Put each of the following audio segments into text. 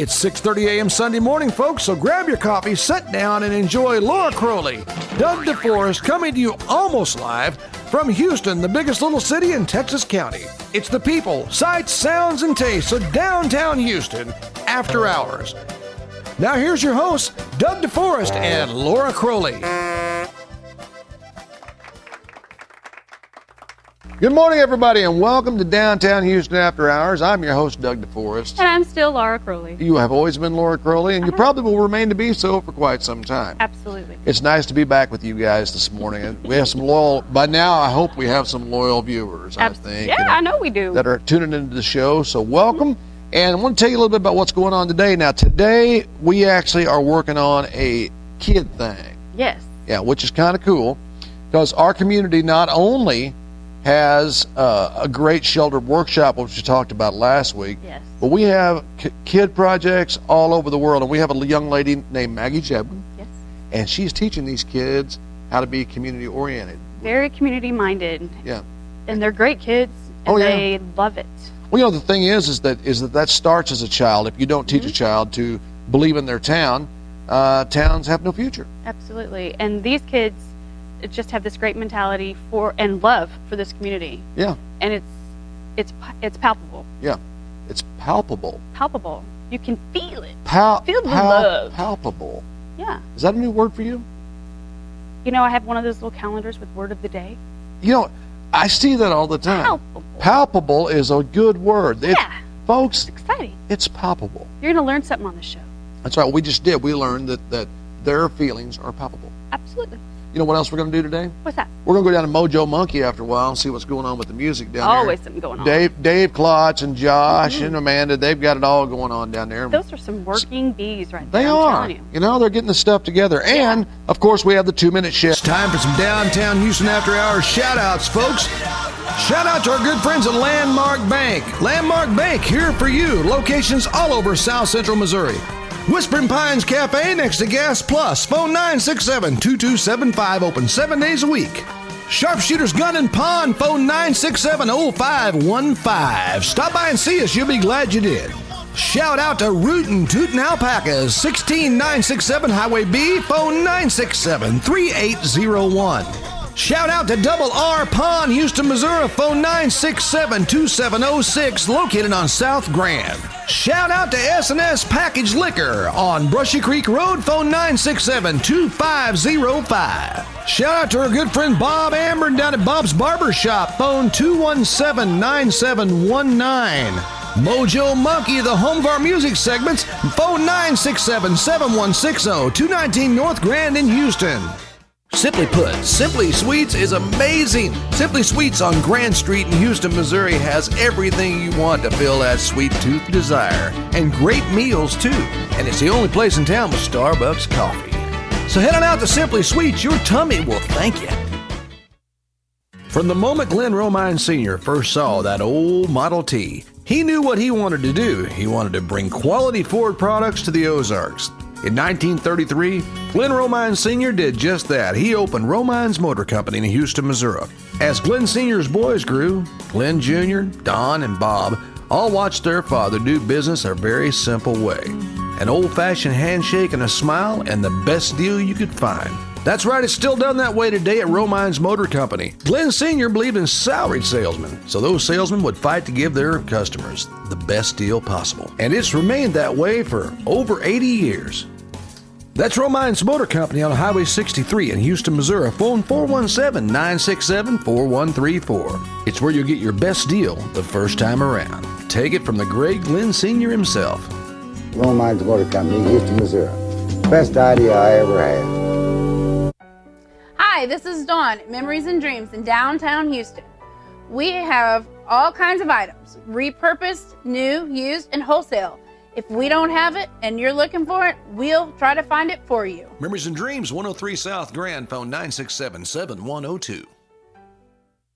It's 6:30 a.m. Sunday morning, folks, so grab your coffee, sit down, and enjoy Laura Crowley, Doug DeForest, coming to you almost live from Houston, the biggest little city in Texas County. It's the people, sights, sounds, and tastes of downtown Houston after hours. Now here's your hosts, Doug DeForest and Laura Crowley. Good morning, everybody, and welcome to Downtown Houston After Hours. I'm your host, Doug DeForest. And I'm still Laura Crowley. You have always been Laura Crowley, and you probably will remain to be so for quite some time. Absolutely. It's nice to be back with you guys this morning. And we have some loyal, by now I hope we have some loyal viewers, I think. Yeah, I know we do. That are tuning into the show, so welcome. And I want to tell you a little bit about what's going on today. Now, today we actually are working on a kid thing. Yes. Yeah, which is kind of cool, because our community not only has a great sheltered workshop, which we talked about last week. Yes. But we have kid projects all over the world, and we have a young lady named Maggie Jebkin. Yes. And she's teaching these kids how to be community-oriented. Very community-minded. Yeah. And they're great kids, and they love it. Well, you know, the thing is that starts as a child. If you don't teach a child to believe in their town, towns have no future. Absolutely. And these kids just have this great mentality for and love for this community. Yeah. And it's palpable. Yeah. It's palpable. Palpable. You can feel it. Feel the love. Palpable. Yeah. Is that a new word for you? You know, I have one of those little calendars with word of the day. You know, I see that all the time. Palpable. Palpable is a good word. Yeah. Folks, It's exciting. it's palpable. You're going to learn something on the show. That's right. We just did. We learned that their feelings are palpable. Absolutely. You know what else we're going to do today? What's that? We're going to go down to Mojo Monkey after a while and see what's going on with the music down there. Always something going on. Dave Klotz and Josh and Amanda, they've got it all going on down there. Those are some working bees right there. They I'm are. telling you. You know, they're getting the stuff together. And, of course, we have the 2-minute shift. It's time for some Downtown Houston After Hours shout-outs, folks. Shout out to our good friends at Landmark Bank. Landmark Bank, here for you. Locations all over South Central Missouri. Whispering Pines Cafe next to Gas Plus. Phone 967-2275. Open 7 days a week. Sharpshooters Gun and Pawn. Phone 967-0515. Stop by and see us. You'll be glad you did. Shout out to Rootin' Tootin' Alpacas. 16967 Highway B. Phone 967-3801. Shout out to Double R Pawn, Houston, Missouri. Phone 967-2706, located on South Grand. Shout out to S&S Package Liquor on Brushy Creek Road. Phone 967-2505. Shout out to our good friend Bob Amber down at Bob's Barber Shop. Phone 217-9719. Mojo Monkey, the home of our music segments. Phone 967-7160, 219 North Grand in Houston. Simply put, Simply Sweets is amazing. Simply Sweets on Grand Street in Houston, Missouri has everything you want to fill that sweet tooth desire. And great meals, too. And it's the only place in town with Starbucks coffee. So head on out to Simply Sweets. Your tummy will thank you. From the moment Glenn Romine Sr. first saw that old Model T, he knew what he wanted to do. He wanted to bring quality Ford products to the Ozarks. In 1933, Glenn Romine Sr. did just that. He opened Romine's Motor Company in Houston, Missouri. As Glenn Sr.'s boys grew, Glenn Jr., Don, and Bob all watched their father do business a very simple way. An old-fashioned handshake and a smile, and the best deal you could find. That's right, it's still done that way today at Romine's Motor Company. Glenn Sr. believed in salaried salesmen, so those salesmen would fight to give their customers the best deal possible. And it's remained that way for over 80 years. That's Romine's Motor Company on Highway 63 in Houston, Missouri. Phone 417-967-4134. It's where you'll get your best deal the first time around. Take it from the great Glenn Sr. himself. Romine's Motor Company, Houston, Missouri. Best idea I ever had. Hi, this is Dawn at Memories and Dreams in downtown Houston. We have all kinds of items, repurposed, new, used, and wholesale. If we don't have it and you're looking for it, we'll try to find it for you. Memories and Dreams, 103 South Grand, phone 967-7102.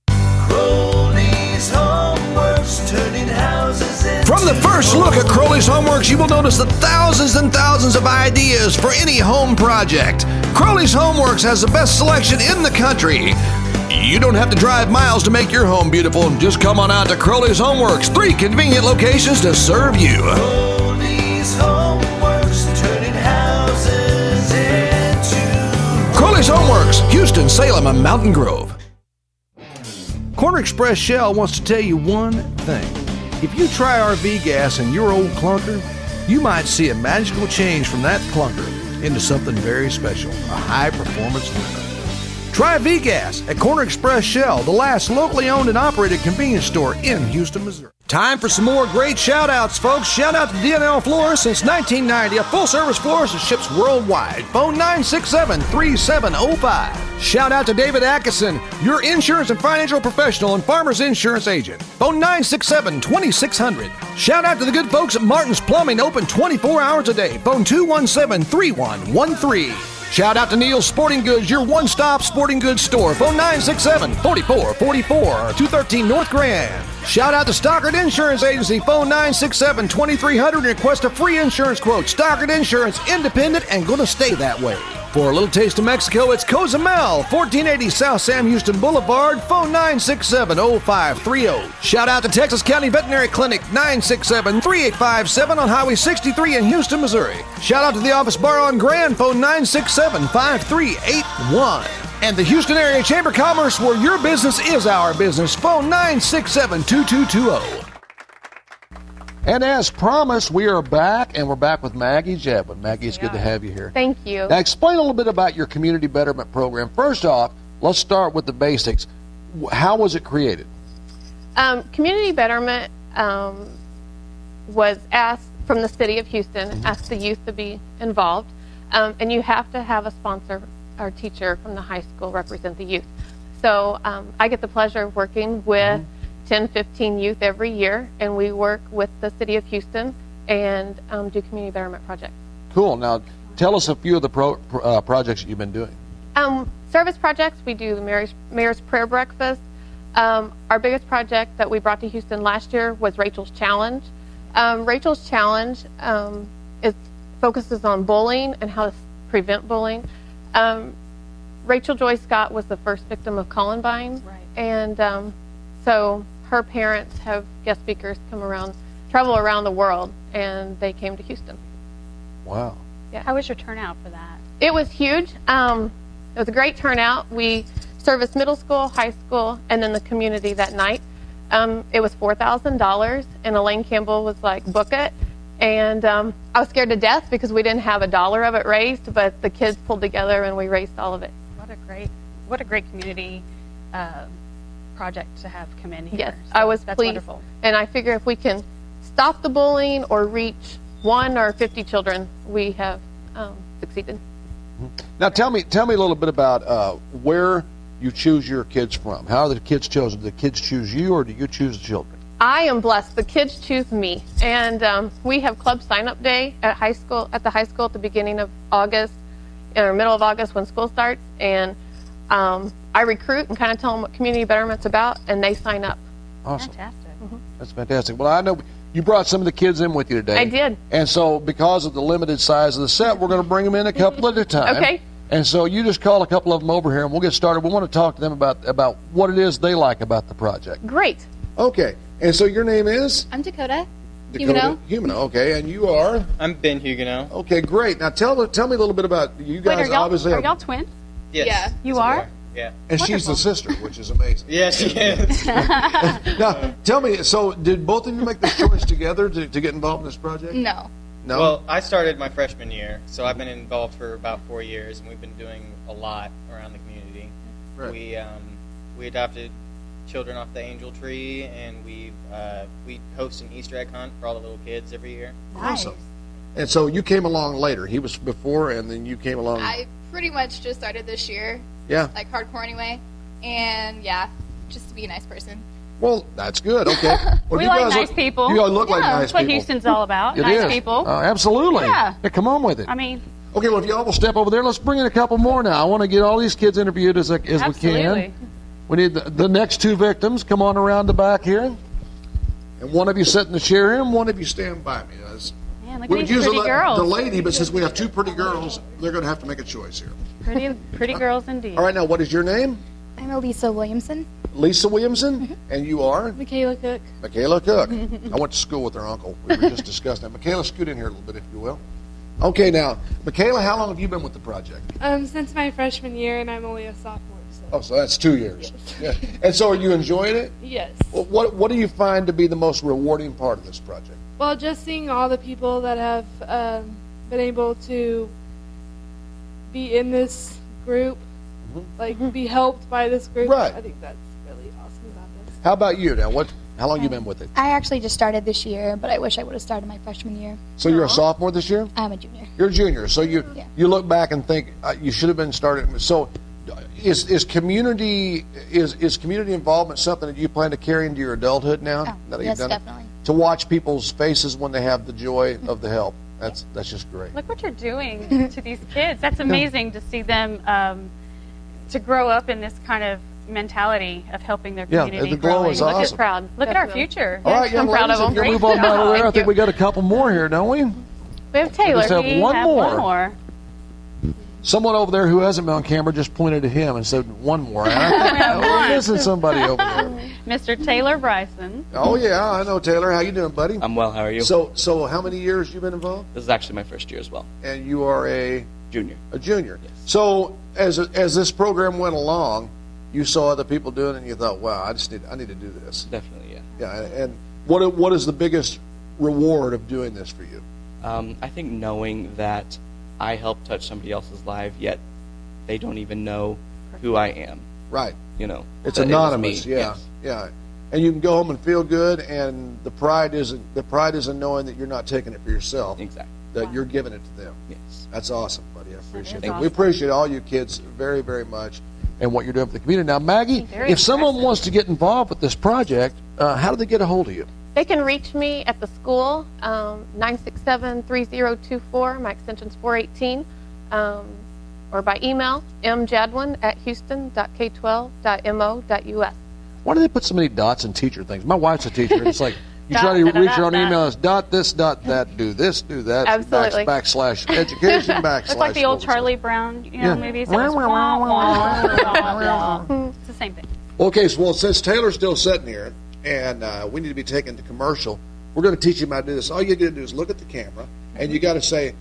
Crowley's Homeworks, turning houses into From the first look at Crowley's Homeworks, you will notice the thousands and thousands of ideas for any home project. Crowley's Homeworks has the best selection in the country. You don't have to drive miles to make your home beautiful. Just come on out to Crowley's Homeworks. 3 convenient locations to serve you. Crowley's Homeworks. Winston, Salem, and Mountain Grove. Corner Express Shell wants to tell you one thing. If you try RV gas in your old clunker, you might see a magical change from that clunker into something very special, a high-performance winner. Try V-Gas at Corner Express Shell, the last locally owned and operated convenience store in Houston, Missouri. Time for some more great shout-outs, folks. Shout out to DNL Florist. Since 1990, a full-service florist that ships worldwide. Phone 967-3705. Shout out to David Atkinson, your insurance and financial professional and Farmers Insurance agent. Phone 967-2600. Shout out to the good folks at Martin's Plumbing, open 24 hours a day. Phone 217-3113. Shout out to Neil's Sporting Goods, your one-stop sporting goods store. Phone 967-4444, 213 North Grand. Shout out to Stockard Insurance Agency. Phone 967-2300 and request a free insurance quote. Stockard Insurance, independent and going to stay that way. For a little taste of Mexico, it's Cozumel, 1480 South Sam Houston Boulevard. Phone 967-0530. Shout out to Texas County Veterinary Clinic, 967-3857 on Highway 63 in Houston, Missouri. Shout out to the Office Bar on Grand, phone 967-5381. And the Houston Area Chamber of Commerce, where your business is our business. Phone 967-2220. And as promised, we are back, and we're back with Maggie Jedwin. Maggie, it's good to have you here. Thank you. Now, explain a little bit about your community betterment program. First off, let's start with the basics. How was it created? Community betterment was asked from the city of Houston, asked the youth to be involved, and you have to have a sponsor or teacher from the high school represent the youth. So I get the pleasure of working with 10, 15 youth every year, and we work with the city of Houston and do community betterment projects. Cool. Now, tell us a few of the projects that you've been doing. Service projects, we do the Mayor's Prayer Breakfast. Our biggest project that we brought to Houston last year was Rachel's Challenge. Rachel's Challenge focuses on bullying and how to prevent bullying. Rachel Joy Scott was the first victim of Columbine, and so her parents have guest speakers travel around the world, and they came to Houston. Wow. Yeah. How was your turnout for that? It was huge. It was a great turnout. We serviced middle school, high school, and then the community that night. It was $4,000, and Elaine Campbell was like, book it. And I was scared to death because we didn't have $1 of it raised, but the kids pulled together and we raised all of it. What a great community project to have come in here. Yes, So I was that's pleased. Wonderful. And I figure if we can stop the bullying or reach 1 or 50 children, we have succeeded. Now, tell me a little bit about where you choose your kids from. How are the kids chosen? Do the kids choose you, or do you choose the children? I am blessed. The kids choose me, and we have club sign-up day at the high school at the beginning of August, or middle of August when school starts, and I recruit and kind of tell them what community betterment's about, and they sign up. Awesome. Fantastic. That's fantastic. Well, I know you brought some of the kids in with you today. I did. And so, because of the limited size of the set, we're going to bring them in a couple at a time. Okay. And so, you just call a couple of them over here, and we'll get started. We want to talk to them about what it is they like about the project. Great. Okay. And so, your name is? I'm Dakota. Humano. Okay. And you are? I'm Ben Huguenot. Okay, great. Now, tell me a little bit about you guys. Wait, obviously are y'all twins? Yes. Yeah. You are? Yeah. And she's the sister, which is amazing. Yes, she is. Now, tell me, so did both of you make this choice together to get involved in this project? No. No? Well, I started my freshman year, so I've been involved for about 4 years, and we've been doing a lot around the community. Right. We adopted children off the Angel Tree, and we host an Easter egg hunt for all the little kids every year. Awesome. And so you came along later. He was before, and then you came along. I pretty much just started this year. Yeah. Like hardcore anyway. And yeah, just to be a nice person. Well, that's good. Okay. Well, We you like guys nice people. You guys look like Yeah, nice that's what people. Houston's all about. It Nice is. people. Absolutely. Yeah. Come on with it. I mean, Okay, well, if y'all will step over there, let's bring in a couple more now. I want to get all these kids interviewed as we absolutely. can. We need the next two victims. Come on around the back here. And one of you sit in the chair here, and one of you stand by me. Man, look We at would these usually pretty let girls. the lady, but since we have two pretty girls, they're going to have to make a choice here. Pretty girls indeed. All right, now, what is your name? I'm Elisa Williamson. Lisa Williamson, and you are? Michaela Cook. Michaela Cook. I went to school with her uncle. We were just discussing that. Michaela, scoot in here a little bit, if you will. Okay, now, Michaela, how long have you been with the project? Since my freshman year, and I'm only a sophomore. Oh, so that's 2 years. Yeah. And so are you enjoying it? Yes. Well, what do you find to be the most rewarding part of this project? Well, just seeing all the people that have been able to be in this group, like be helped by this group. Right. I think that's really awesome about this. How about you now? How long you been with it? I actually just started this year, but I wish I would have started my freshman year. So you're a sophomore this year? I'm a junior. You're a junior. So you look back and think you should have been started. So is community involvement something that you plan to carry into your adulthood now? Oh, that you've yes, done it? definitely. To watch people's faces when they have the joy of the help. That's just great. Look what you're doing to these kids. That's amazing to see them to grow up in this kind of mentality of helping their community. Yeah, the glow is awesome. Look at proud. Look at our future. All right, young ladies, if you move on by the way, I think we got a couple more here, don't we? We have Taylor. We just have one One more. more. Someone over there who hasn't been on camera just pointed at him and said one more. And I think we're missing somebody over there. Mr. Taylor Bryson. Oh yeah, I know Taylor. How you doing, buddy? I'm well. How are you? So how many years you been involved? This is actually my first year as well. And you are a Junior. A junior. Yes. So as this program went along, you saw other people doing it, and you thought, "Wow, I need to do this." Definitely, yeah. Yeah. And what is the biggest reward of doing this for you? I think knowing that I helped touch somebody else's life, yet they don't even know who I am. Right. You know, It's that anonymous. it was me. Yeah. Yes. Yeah. And you can go home and feel good, and the pride isn't knowing that you're not taking it for yourself. Exactly. That you're giving it to them. Yes. That's awesome, buddy. I appreciate it. awesome. We appreciate all you kids very, very much and what you're doing for the community. Now, Maggie, Very if someone impressive. wants to get involved with this project, how do they get a hold of you? They can reach me at the school, 967-3024. My extension's 418. Or by email, mjadwin@houston.k12.mo.us. Why do they put so many dots in teacher things? My wife's a teacher. And it's like you try to reach her on email. It's dot this, dot that, do this, do that. Absolutely. Backslash education, backslash. It's like the old what was it? Charlie Brown, Yeah. movies. It was wah, wah, wah, wah. It's the same thing. Okay, so since Taylor's still sitting here, and we need to be taken to commercial, we're going to teach him how to do this. All you got to do is look at the camera, and you got to say,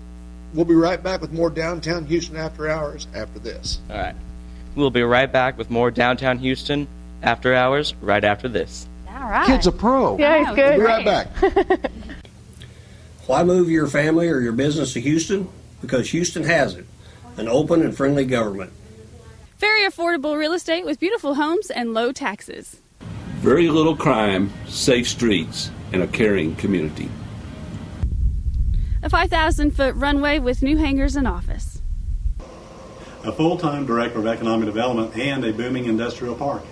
"We'll be right back with more Downtown Houston After Hours after this." All right. We'll be right back with more Downtown Houston After Hours right after this. All right. Kid's a pro. Yeah, he's good. We'll be right back. Why move your family or your business to Houston? Because Houston has it, an open and friendly government. Very affordable real estate with beautiful homes and low taxes. Very little crime, safe streets, and a caring community. A 5,000-foot runway with new hangars and office. A full-time director of economic development and a booming industrial park.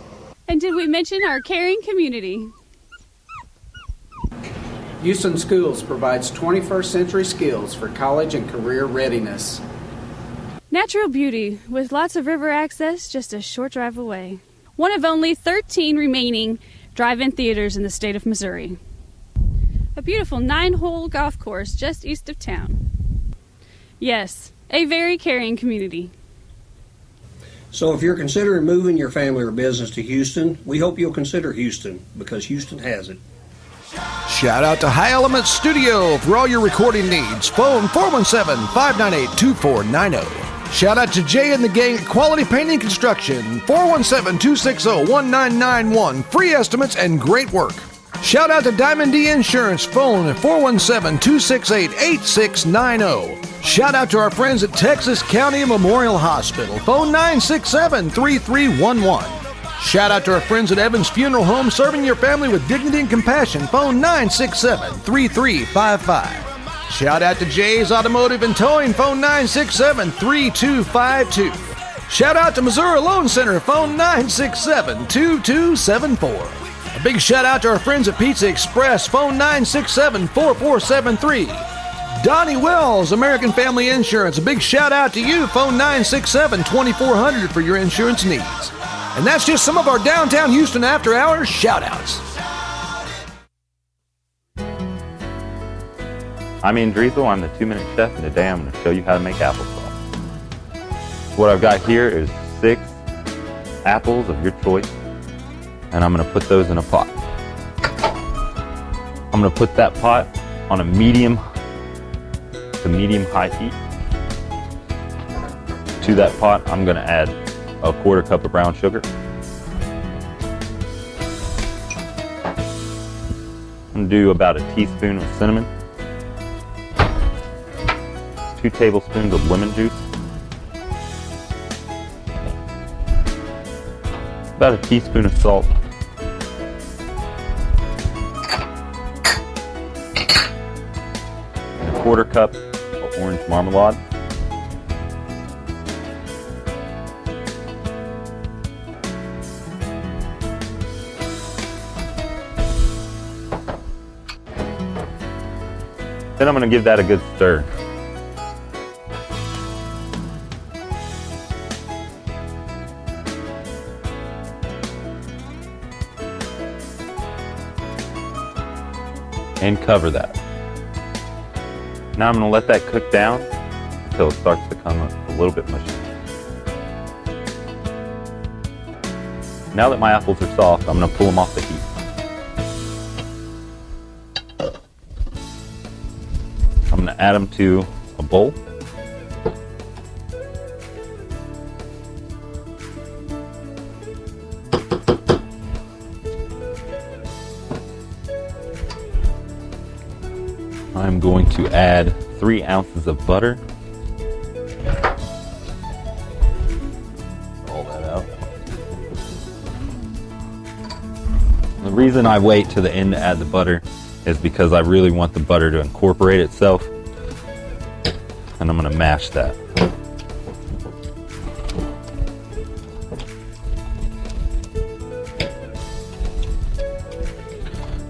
And did we mention our caring community? Houston Schools provides 21st century skills for college and career readiness. Natural beauty with lots of river access just a short drive away. One of only 13 remaining drive-in theaters in the state of Missouri. A beautiful 9-hole golf course just east of town. Yes, a very caring community. So if you're considering moving your family or business to Houston, we hope you'll consider Houston, because Houston has it. Shout out to High Element Studio for all your recording needs. Phone 417-598-2490. Shout out to Jay and the gang at Quality Painting Construction, 417-260-1991. Free estimates and great work. Shout out to Diamond D Insurance, phone 417-268-8690. Shout out to our friends at Texas County Memorial Hospital, phone 967-3311. Shout out to our friends at Evans Funeral Home, serving your family with dignity and compassion, phone 967-3355. Shout out to Jay's Automotive and Towing, phone 967-3252. Shout out to Missouri Loan Center, phone 967-2274. A big shout out to our friends at Pizza Express, phone 967-4473. Donnie Wells, American Family Insurance, a big shout out to you, phone 967-2400 for your insurance needs. And that's just some of our Downtown Houston After Hours shout outs. I'm Ian Driesel, I'm the 2-Minute Chef, and today I'm going to show you how to make applesauce. What I've got here is 6 apples of your choice, and I'm going to put those in a pot. I'm going to put that pot on a medium to medium-high heat. To that pot, I'm going to add a quarter cup of brown sugar. I'm going to do about a teaspoon of cinnamon, 2 tablespoons of lemon juice, about a teaspoon of salt, and a quarter cup of orange marmalade. Then I'm going to give that a good stir. And cover that. Now I'm going to let that cook down until it starts to come a little bit mushy. Now that my apples are soft, I'm going to pull them off the heat. I'm going to add them to a bowl. I'm going to add 3 ounces of butter. Roll that out. The reason I wait to the end to add the butter is because I really want the butter to incorporate itself. And I'm going to mash that.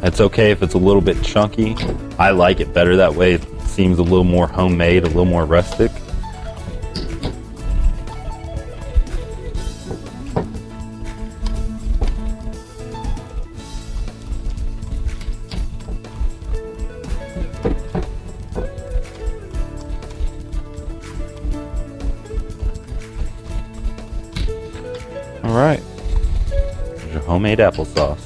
It's okay if it's a little bit chunky. I like it better that way. It seems a little more homemade, a little more rustic. All right, there's your homemade applesauce.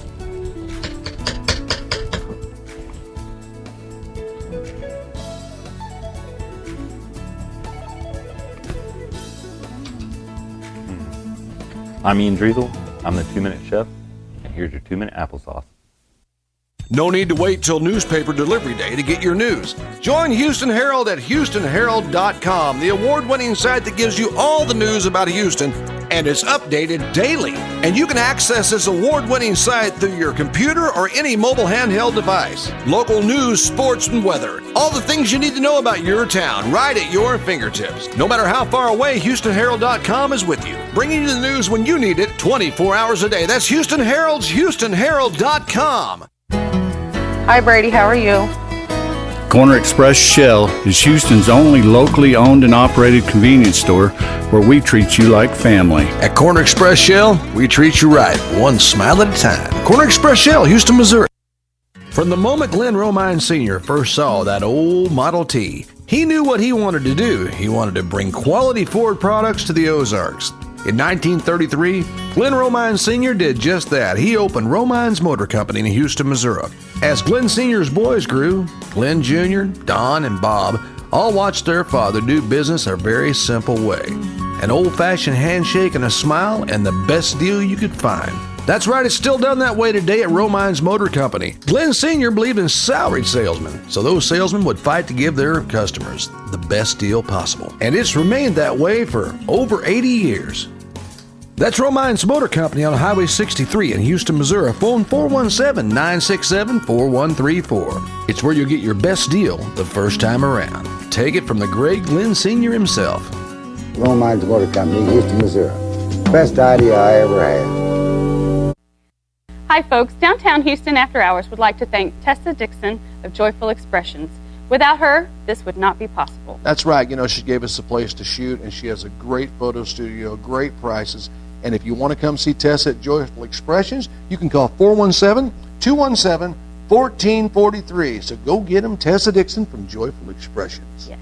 I'm Ian Driesel, I'm the 2-Minute Chef, and here's your 2-minute applesauce. No need to wait till newspaper delivery day to get your news. Join Houston Herald at HoustonHerald.com, the award-winning site that gives you all the news about Houston, and it's updated daily. And you can access this award-winning site through your computer or any mobile handheld device. Local news, sports, and weather. All the things you need to know about your town, right at your fingertips. No matter how far away, HoustonHerald.com is with you, bringing you the news when you need it 24 hours a day. That's Houston Herald's HoustonHerald.com. Hi, Brady. How are you? Corner Express Shell is Houston's only locally owned and operated convenience store where we treat you like family. At Corner Express Shell, we treat you right, one smile at a time. Corner Express Shell, Houston, Missouri. From the moment Glenn Romine Sr. first saw that old Model T, he knew what he wanted to do. He wanted to bring quality Ford products to the Ozarks. In 1933, Glenn Romine Sr. did just that. He opened Romine's Motor Company in Houston, Missouri. As Glenn Sr.'s boys grew, Glenn Jr., Don, and Bob all watched their father do business a very simple way. An old-fashioned handshake and a smile, and the best deal you could find. That's right, it's still done that way today at Romine's Motor Company. Glenn Sr. believed in salaried salesmen, so those salesmen would fight to give their customers the best deal possible. And it's remained that way for over 80 years. That's Romine's Motor Company on Highway 63 in Houston, Missouri. Phone 417-967-4134. It's where you'll get your best deal the first time around. Take it from the great Glenn Sr. himself. Romine's Motor Company, Houston, Missouri. Best idea I ever had. Hi folks, Downtown Houston After Hours would like to thank Tessa Dixon of Joyful Expressions. Without her, this would not be possible. That's right. You know, she gave us a place to shoot, and she has a great photo studio, great prices. And if you want to come see Tessa at Joyful Expressions, you can call 417-217-1443. So go get them, Tessa Dixon from Joyful Expressions. Yes.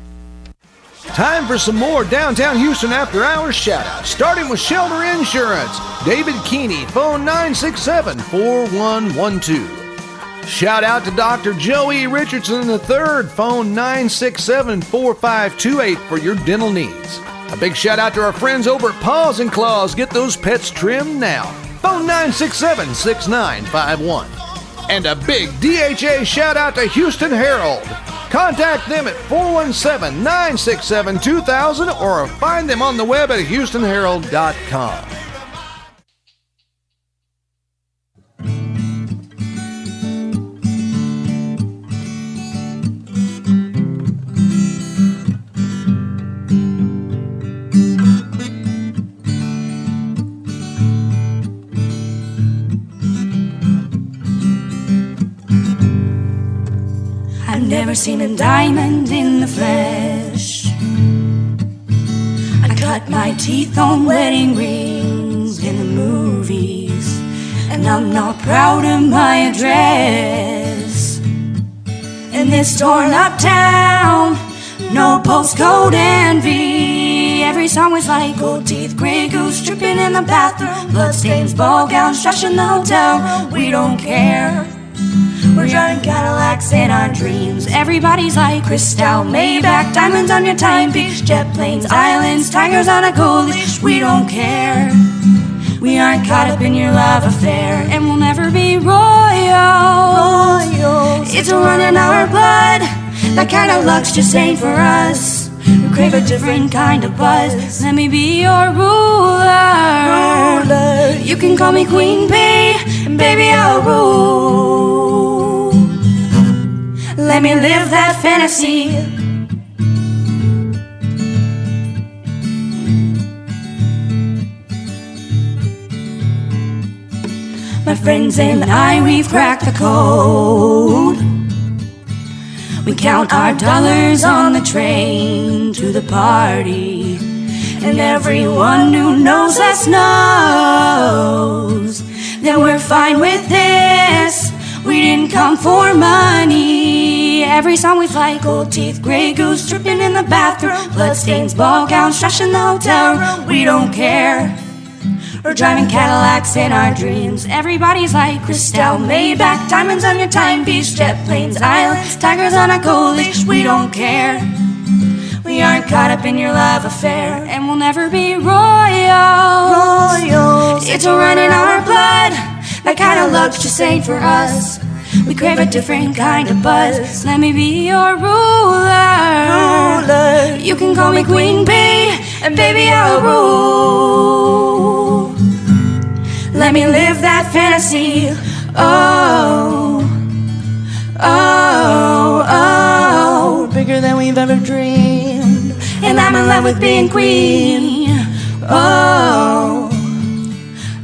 Time for some more Downtown Houston After Hours shout-outs, starting with Shelter Insurance. David Keeney, phone 967-4112. Shout out to Dr. Joey Richardson III, phone 967-4528 for your dental needs. A big shout out to our friends over at Paws and Claws. Get those pets trimmed now. Phone 967-6951. And a big DHA shout out to Houston Herald. Contact them at 417-967-2000 or find them on the web at houstonherald.com. I've never seen a diamond in the flesh. I cut my teeth on wedding rings in the movies, and I'm not proud of my address. In this torn up town, no postcode envy. Every song was like gold teeth, gray goose dripping in the bathroom, bloodstains, ball gowns, trash in the hotel room. We don't care. We're driving Cadillacs in our dreams. Everybody's like Cristal, Maybach, diamonds on your timepiece, jet planes, islands, tigers on a gold leash. We don't care. We aren't caught up in your love affair, and we'll never be royals. It's a run in our blood. That kind of luck's just ain't for us. We crave a different kind of buzz. Let me be your ruler. You can call me Queen Bee, and baby I'll rule. Let me live that fantasy. My friends and I, we've cracked the code. We count our dollars on the train to the party, and everyone who knows us knows that we're fine with this. We didn't come for money. Every song we fly, gold teeth, gray goose dripping in the bathroom, bloodstains, ball gowns, trash in the hotel room. We don't care. We're driving Cadillacs in our dreams. Everybody's like Cristal, Maybach, diamonds on your timepiece, jet planes, islands, tigers on a gold leash. We don't care. We aren't caught up in your love affair, and we'll never be royals. It's a run in our blood. That kind of luck's just ain't for us. We crave a different kind of buzz. Let me be your ruler. You can call me Queen Bee, and baby I'll rule. Let me live that fantasy. Oh, oh, oh. Bigger than we've ever dreamed, and I'm in love with being queen. Oh,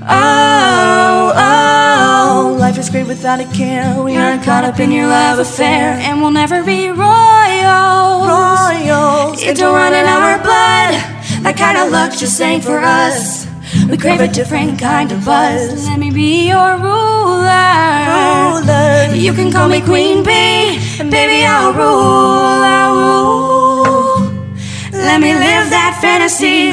oh, oh. Life is great without a care. We aren't caught up in your love affair, and we'll never be royals. It's a run in our blood. That kind of luck just ain't for us. We crave a different kind of buzz. Let me be your ruler. You can call me Queen Bee, and baby I'll rule, I'll rule. Let me live that fantasy.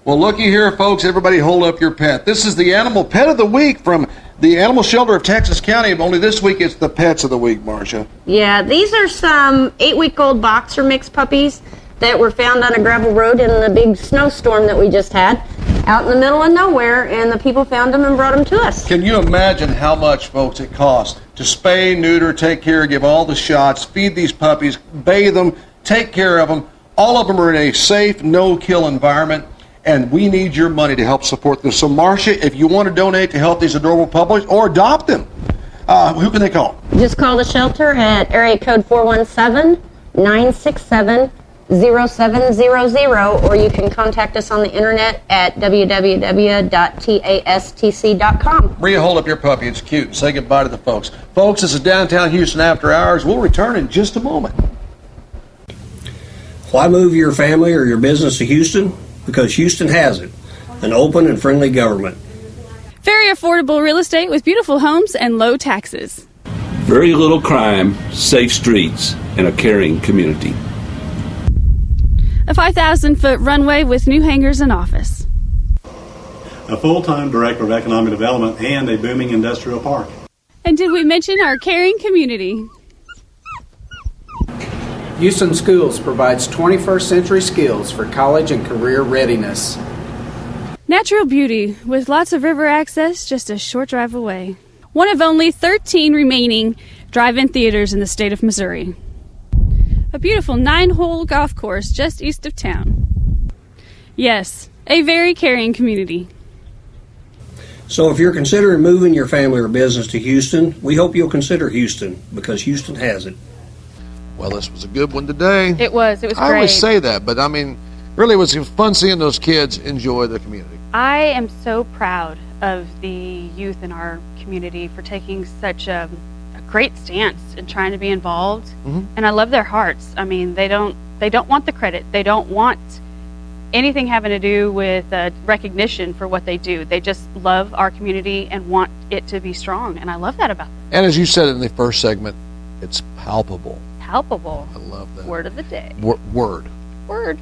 Well, looky here, folks. Everybody hold up your pet. This is the Animal Pet of the Week from the Animal Shelter of Texas County. Only this week it's the Pets of the Week, Marcia. Yeah, these are some 8-week-old boxer mix puppies that were found on a gravel road in the big snowstorm that we just had out in the middle of nowhere, and the people found them and brought them to us. Can you imagine how much, folks, it costs to spay, neuter, take care, give all the shots, feed these puppies, bathe them, take care of them? All of them are in a safe, no-kill environment. And we need your money to help support this. So, Marcia, if you want to donate to help these adorable puppies or adopt them, who can they call? Just call the shelter at area code 417-967-0700, or you can contact us on the internet at www.tastc.com. Maria, hold up your puppy. It's cute. And say goodbye to the folks. Folks, this is Downtown Houston After Hours. We'll return in just a moment. Why move your family or your business to Houston? Because Houston has it, an open and friendly government. Very affordable real estate with beautiful homes and low taxes. Very little crime, safe streets, and a caring community. A 5,000-foot runway with new hangars and office. A full-time director of economic development and a booming industrial park. And did we mention our caring community? Houston Schools provides 21st century skills for college and career readiness. Natural beauty with lots of river access just a short drive away. One of only 13 remaining drive-in theaters in the state of Missouri. A beautiful 9-hole golf course just east of town. Yes, a very caring community. So if you're considering moving your family or business to Houston, we hope you'll consider Houston, because Houston has it. Well, this was a good one today. It was great. I always say that, but I mean, really it was fun seeing those kids enjoy the community. I am so proud of the youth in our community for taking such a great stance and trying to be involved. And I love their hearts. I mean, they don't want the credit. They don't want anything having to do with recognition for what they do. They just love our community and want it to be strong, and I love that about them. And as you said in the first segment, it's palpable. Palpable. I love that. Word of the day. Word. Word.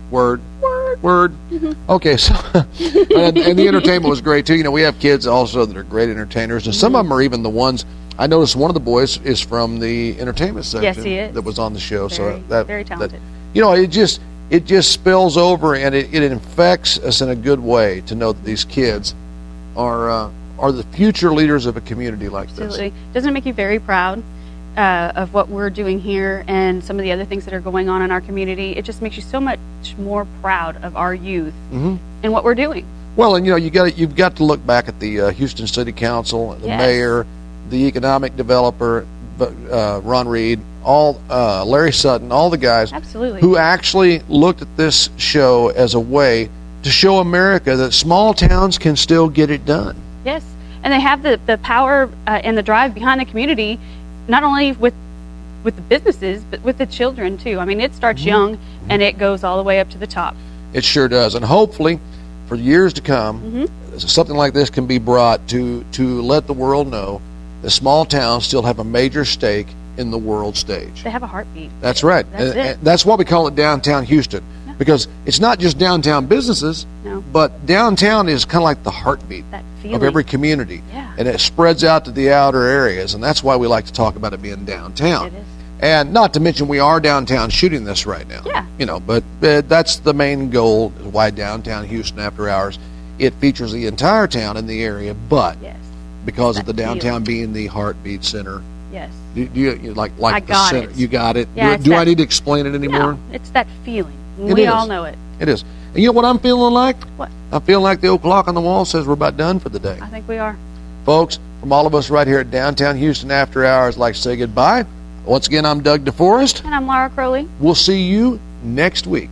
Okay, so and the entertainment was great too. You know, we have kids also that are great entertainers, and some of them are even the ones. I noticed one of the boys is from the entertainment section. Yes, he is. That was on the show. Very talented. You know, it just spills over, and it infects us in a good way to know that these kids are the future leaders of a community like this. Absolutely. Doesn't it make you very proud of what we're doing here and some of the other things that are going on in our community? It just makes you so much more proud of our youth and what we're doing. Well, and you know, you've got to look back at the Houston City Council, the mayor, the economic developer, Ron Reed, Larry Sutton, all the guys who actually looked at this show as a way to show America that small towns can still get it done. Yes, and they have the power and the drive behind the community, not only with the businesses, but with the children too. I mean, it starts young and it goes all the way up to the top. It sure does, and hopefully for years to come, something like this can be brought to let the world know that small towns still have a major stake in the world stage. They have a heartbeat. That's right. And that's why we call it downtown Houston, because it's not just downtown businesses, but downtown is kind of like the heartbeat of every community. And it spreads out to the outer areas, and that's why we like to talk about it being downtown. It is. And not to mention we are downtown shooting this right now. Yeah. You know, but that's the main goal, why downtown Houston After Hours. It features the entire town in the area, but because of the downtown being the heartbeat center. Yes. Do you like I the got center? it. You got it? Yeah, do I need to explain it anymore? No, it's that feeling. It We is. all know it. It is. And you know what I'm feeling like? What? I'm feeling like the old clock on the wall says we're about done for the day. I think we are. Folks, from all of us right here at Downtown Houston After Hours, I'd like to say goodbye. Once again, I'm Doug DeForest. And I'm Laura Crowley. We'll see you next week.